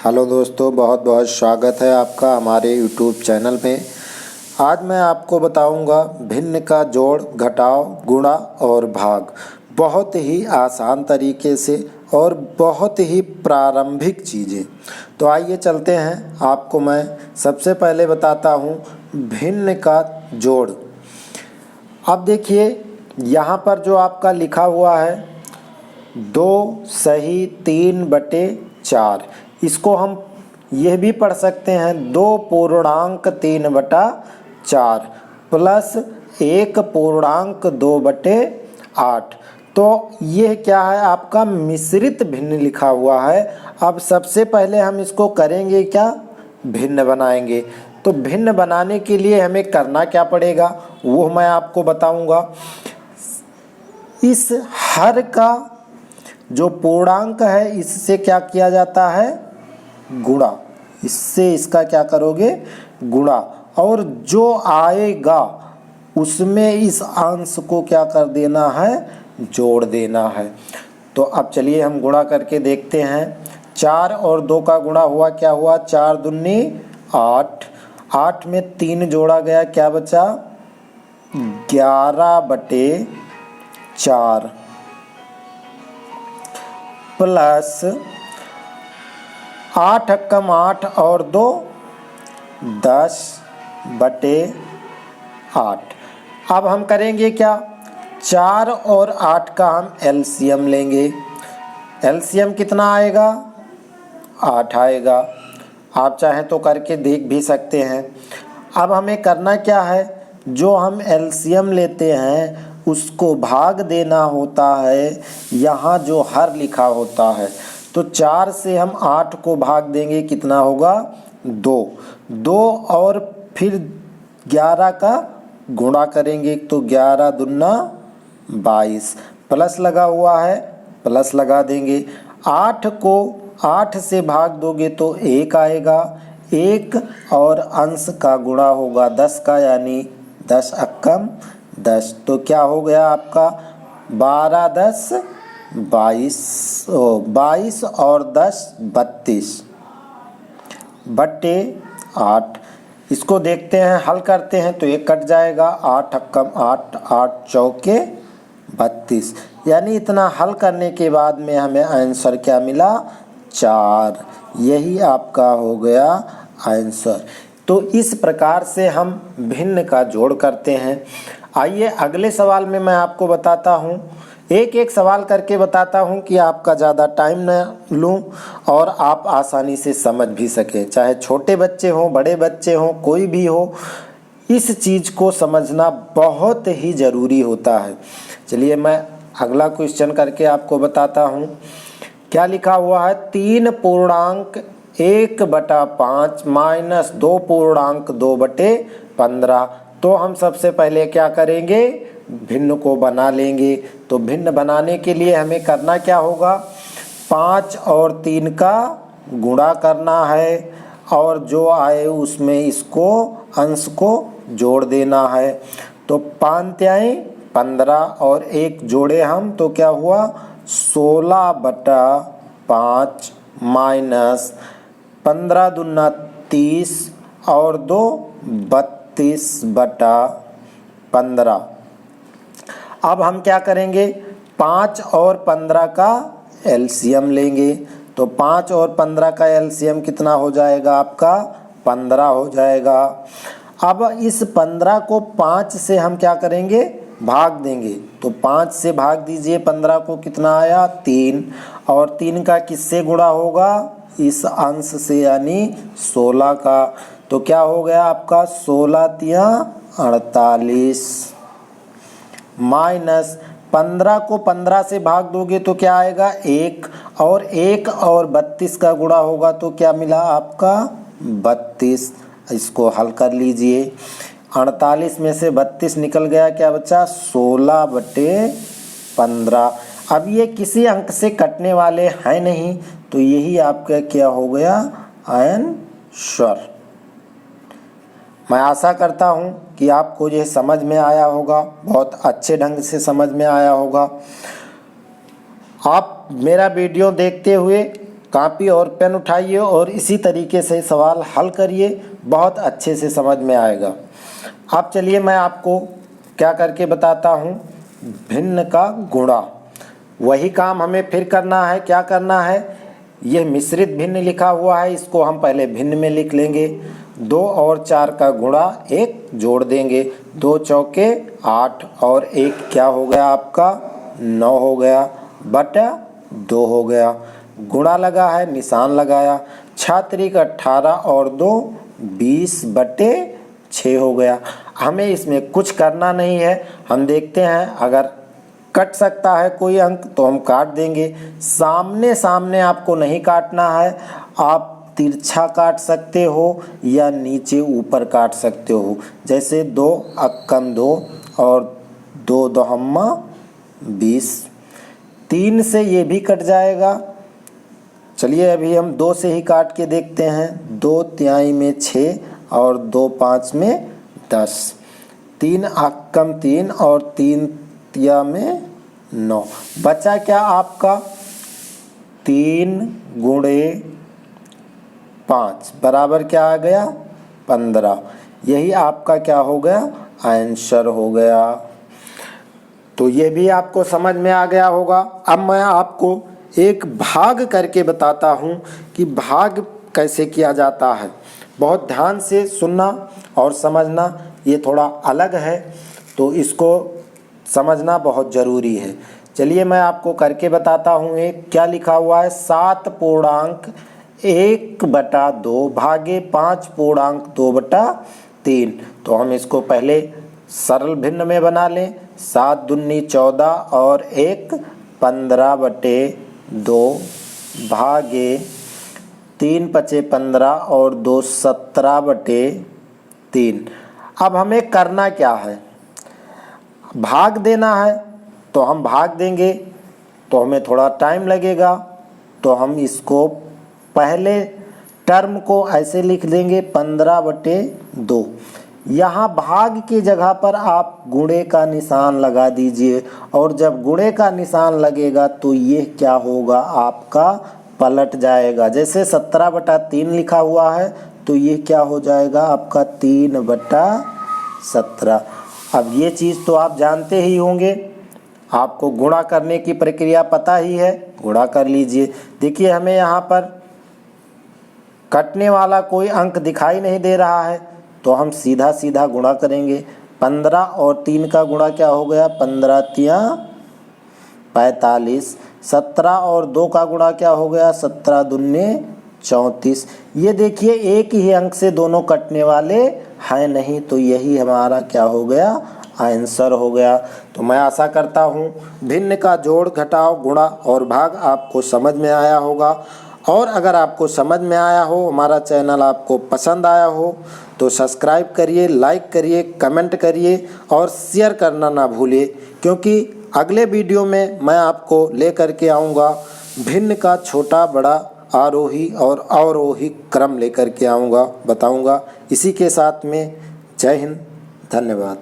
Hello दोस्तों, बहुत बहुत स्वागत है आपका हमारे यूट्यूब चैनल में। आज मैं आपको बताऊंगा भिन्न का जोड़, घटाव, गुणा और भाग बहुत ही आसान तरीके से और बहुत ही प्रारंभिक चीज़ें। तो आइए चलते हैं, आपको मैं सबसे पहले बताता हूं भिन्न का जोड़। अब देखिए यहाँ पर जो आपका लिखा हुआ है 2 सही 3/4, इसको हम यह भी पढ़ सकते हैं 2 पूर्णांक 3/4 प्लस 1 पूर्णांक 2/8। तो यह क्या है, आपका मिश्रित भिन्न लिखा हुआ है। अब सबसे पहले हम इसको करेंगे क्या, भिन्न बनाएंगे। तो भिन्न बनाने के लिए हमें करना क्या पड़ेगा वो मैं आपको बताऊंगा। इस हर का जो पूर्णांक है इससे क्या किया जाता है, गुणा। इससे इसका क्या करोगे, गुणा। और जो आएगा उसमें इस अंश को क्या कर देना है, जोड़ देना है। तो अब चलिए हम गुणा करके देखते हैं। 4 और 2 का गुणा हुआ, क्या हुआ, 4 दूनी 8, 8 में 3 जोड़ा गया, क्या बचा 11/4 प्लस 8 कम 8 और 2 10/8। अब हम करेंगे क्या, 4 और 8 का हम एलसीएम लेंगे। एलसीएम कितना आएगा, 8 आएगा। आप चाहें तो करके देख भी सकते हैं। अब हमें करना क्या है, जो हम एलसीएम लेते हैं उसको भाग देना होता है यहाँ जो हर लिखा होता है। तो 4 से हम 8 को भाग देंगे, कितना होगा 2 और फिर 11 का गुणा करेंगे तो 11 दूना 22, प्लस लगा हुआ है प्लस लगा देंगे। 8 को 8 से भाग दोगे तो 1 आएगा, 1 और अंश का गुणा होगा 10 का, यानी 10 अक्कम 10। तो क्या हो गया आपका 12 10 22 और 10 32/8। इसको देखते हैं, हल करते हैं तो 1 कट जाएगा, 8 अक्कम 8, 8 चौके 32। यानी इतना हल करने के बाद में हमें आंसर क्या मिला, 4। यही आपका हो गया आंसर। तो इस प्रकार से हम भिन्न का जोड़ करते हैं। आइए अगले सवाल में मैं आपको बताता हूँ, एक एक सवाल करके बताता हूँ कि आपका ज़्यादा टाइम न लूँ और आप आसानी से समझ भी सकें। चाहे छोटे बच्चे हों, बड़े बच्चे हों, कोई भी हो, इस चीज़ को समझना बहुत ही ज़रूरी होता है। चलिए मैं अगला क्वेश्चन करके आपको बताता हूँ। क्या लिखा हुआ है, 3 पूर्णांक 1/5 माइनस 2 पूर्णांक 2/15। तो हम सबसे पहले क्या करेंगे, भिन्न को बना लेंगे। तो भिन्न बनाने के लिए हमें करना क्या होगा, 5 और 3 का गुणा करना है और जो आए उसमें इसको अंश को जोड़ देना है। तो 5×15 और 1 जोड़े हम तो क्या हुआ 16/5 माइनस 15 दूना 30 और 2 32/15। अब हम क्या करेंगे, 5 और 15 का एलसीएम लेंगे। तो 5 और 15 का एलसीएम कितना हो जाएगा आपका, 15 हो जाएगा। अब इस 15 को 5 से हम क्या करेंगे, भाग देंगे। तो 5 से भाग दीजिए 15 को, कितना आया 3, और 3 का किससे गुणा होगा, इस अंश से, यानी 16 का। तो क्या हो गया आपका 16×3=48 माइनस 15 को 15 से भाग दोगे तो क्या आएगा 1, और 1 और 32 का गुणा होगा तो क्या मिला आपका 32। इसको हल कर लीजिए, 48 में से 32 निकल गया, क्या बचा 16/15। अब ये किसी अंक से कटने वाले हैं नहीं, तो यही आपका क्या हो गया आंसर। मैं आशा करता हूँ कि आपको ये समझ में आया होगा, बहुत अच्छे ढंग से समझ में आया होगा। आप मेरा वीडियो देखते हुए कॉपी और पेन उठाइए और इसी तरीके से सवाल हल करिए, बहुत अच्छे से समझ में आएगा। अब चलिए मैं आपको क्या करके बताता हूँ, भिन्न का गुणा। वही काम हमें फिर करना है। क्या करना है, यह मिश्रित भिन्न लिखा हुआ है, इसको हम पहले भिन्न में लिख लेंगे। 2 और 4 का गुणा 1 जोड़ देंगे, 2 चौके 8 और 1 क्या हो गया आपका 9 हो गया, बटा 2 हो गया। गुणा लगा है, निशान लगाया, 6 18 और 2 20 बटे 6 हो गया। हमें इसमें कुछ करना नहीं है। हम देखते हैं अगर कट सकता है कोई अंक तो हम काट देंगे। सामने सामने आपको नहीं काटना है, आप तिरछा काट सकते हो या नीचे ऊपर काट सकते हो। जैसे 2 अक्कम 2 और 2 दोहम्मा 20। 3 से ये भी कट जाएगा। चलिए अभी हम 2 से ही काट के देखते हैं। 2 तिहाई में 6 और 2 5 में 10। 3 अक्कम 3 और 3 तिया में 9। बचा क्या आपका 3 गुणे 5 बराबर क्या आ गया 15। यही आपका क्या हो गया आंसर हो गया। तो ये भी आपको समझ में आ गया होगा। अब मैं आपको एक भाग करके बताता हूँ कि भाग कैसे किया जाता है। बहुत ध्यान से सुनना और समझना, ये थोड़ा अलग है तो इसको समझना बहुत ज़रूरी है। चलिए मैं आपको करके बताता हूँ। एक क्या लिखा हुआ है 7 पूर्णांक 1/2 भागे 5 पूर्णांक 2/3। तो हम इसको पहले सरल भिन्न में बना लें। 7 दूनी 14 और 1 15/2 भागे 3 पचे 15 और 2 17/3। अब हमें करना क्या है, भाग देना है। तो हम भाग देंगे तो हमें थोड़ा टाइम लगेगा, तो हम इसको पहले टर्म को ऐसे लिख देंगे 15/2। यहाँ भाग की जगह पर आप गुणे का निशान लगा दीजिए, और जब गुणे का निशान लगेगा तो ये क्या होगा आपका पलट जाएगा। जैसे 17/3 लिखा हुआ है तो ये क्या हो जाएगा आपका 3/17। अब ये चीज़ तो आप जानते ही होंगे, आपको गुणा करने की प्रक्रिया पता ही है, गुणा कर लीजिए। देखिए हमें यहाँ पर कटने वाला कोई अंक दिखाई नहीं दे रहा है तो हम सीधा सीधा गुणा करेंगे। 15 और 3 का गुणा क्या हो गया 15 तिया 45। 17 और 2 का गुणा क्या हो गया 17 दूने 34। ये देखिए एक ही अंक से दोनों कटने वाले हैं नहीं, तो यही हमारा क्या हो गया आंसर हो गया। तो मैं आशा करता हूँ भिन्न का जोड़ घटाव गुणा और भाग आपको समझ में आया होगा। और अगर आपको समझ में आया हो, हमारा चैनल आपको पसंद आया हो तो सब्सक्राइब करिए, लाइक करिए, कमेंट करिए और शेयर करना ना भूलिए, क्योंकि अगले वीडियो में मैं आपको लेकर के आऊँगा भिन्न का छोटा बड़ा आरोही और अवरोही क्रम लेकर के आऊँगा, बताऊँगा। इसी के साथ में जय हिंद, धन्यवाद।